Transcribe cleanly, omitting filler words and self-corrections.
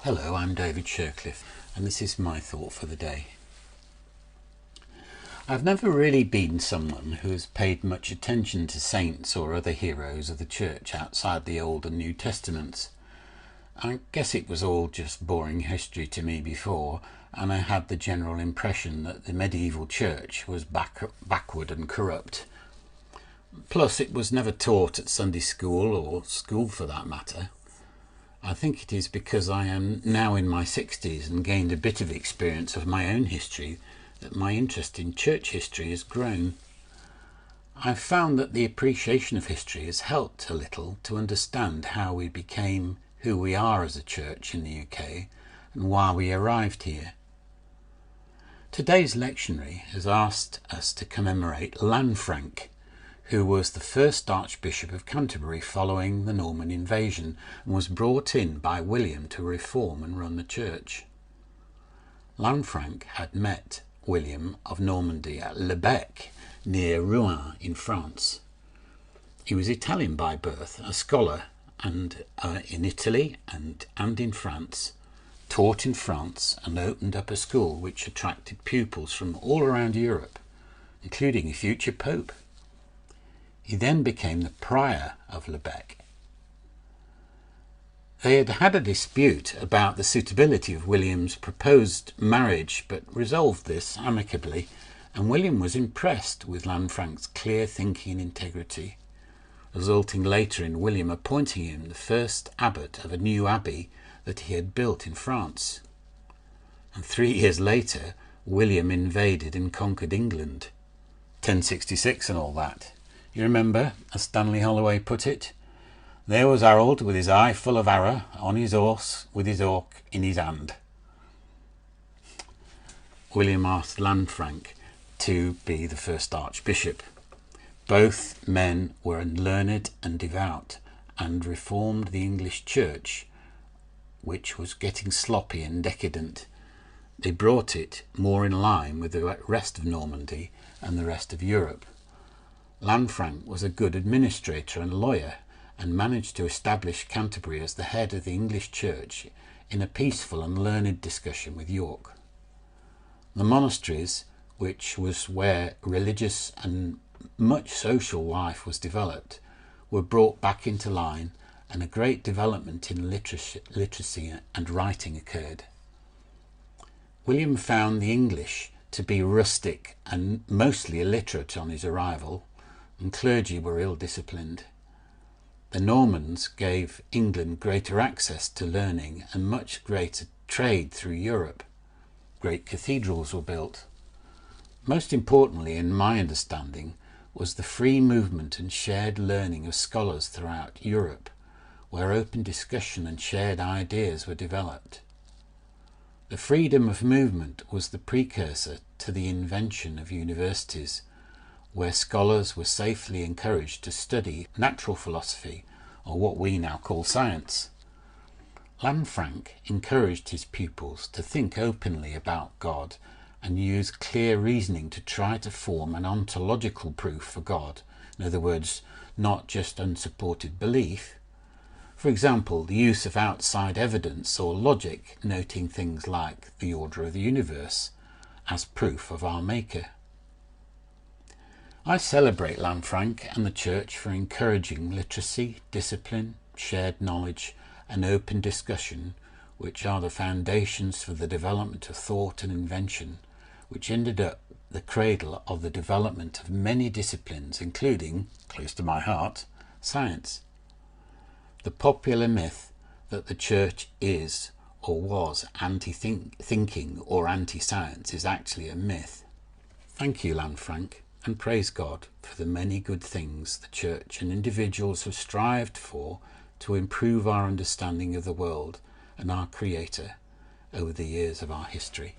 Hello, I'm David Shercliff, and this is my thought for the day. I've never really been someone who has paid much attention to saints or other heroes of the church outside the Old and New Testaments. I guess it was all just boring history to me before, and I had the general impression that the medieval church was backward and corrupt. Plus, it was never taught at Sunday school, or school for that matter. I think it is because I am now in my 60s and gained a bit of experience of my own history that my interest in church history has grown. I've found that the appreciation of history has helped a little to understand how we became who we are as a church in the UK and why we arrived here. Today's lectionary has asked us to commemorate Lanfranc, who was the first Archbishop of Canterbury following the Norman invasion and was brought in by William to reform and run the church. Lanfranc had met William of Normandy at Le Bec, near Rouen in France. He was Italian by birth, a scholar, and in Italy and in France, taught in France and opened up a school which attracted pupils from all around Europe, including a future pope. He then became the prior of Le Bec. They had had a dispute about the suitability of William's proposed marriage, but resolved this amicably, and William was impressed with Lanfranc's clear thinking and integrity, resulting later in William appointing him the first abbot of a new abbey that he had built in France. And 3 years later, William invaded and conquered England. 1066 and all that. You remember, as Stanley Holloway put it, there was Harold with his eye full of arrow, on his horse with his hawk in his hand. William asked Lanfranc to be the first archbishop. Both men were learned and devout and reformed the English church, which was getting sloppy and decadent. They brought it more in line with the rest of Normandy and the rest of Europe. Lanfranc was a good administrator and lawyer and managed to establish Canterbury as the head of the English church in a peaceful and learned discussion with York. The monasteries, which was where religious and much social life was developed, were brought back into line, and a great development in literacy and writing occurred. William found the English to be rustic and mostly illiterate on his arrival, and clergy were ill-disciplined. The Normans gave England greater access to learning and much greater trade through Europe. Great cathedrals were built. Most importantly, in my understanding, was the free movement and shared learning of scholars throughout Europe, where open discussion and shared ideas were developed. The freedom of movement was the precursor to the invention of universities, where scholars were safely encouraged to study natural philosophy, or what we now call science. Lanfranc encouraged his pupils to think openly about God and use clear reasoning to try to form an ontological proof for God, in other words, not just unsupported belief. For example, the use of outside evidence or logic, noting things like the order of the universe as proof of our Maker. I celebrate Lanfranc and the Church for encouraging literacy, discipline, shared knowledge and open discussion, which are the foundations for the development of thought and invention, which ended up the cradle of the development of many disciplines, including, close to my heart, science. The popular myth that the Church is or was anti-thinking or anti-science is actually a myth. Thank you, Lanfranc, and praise God for the many good things the Church and individuals have strived for to improve our understanding of the world and our Creator over the years of our history.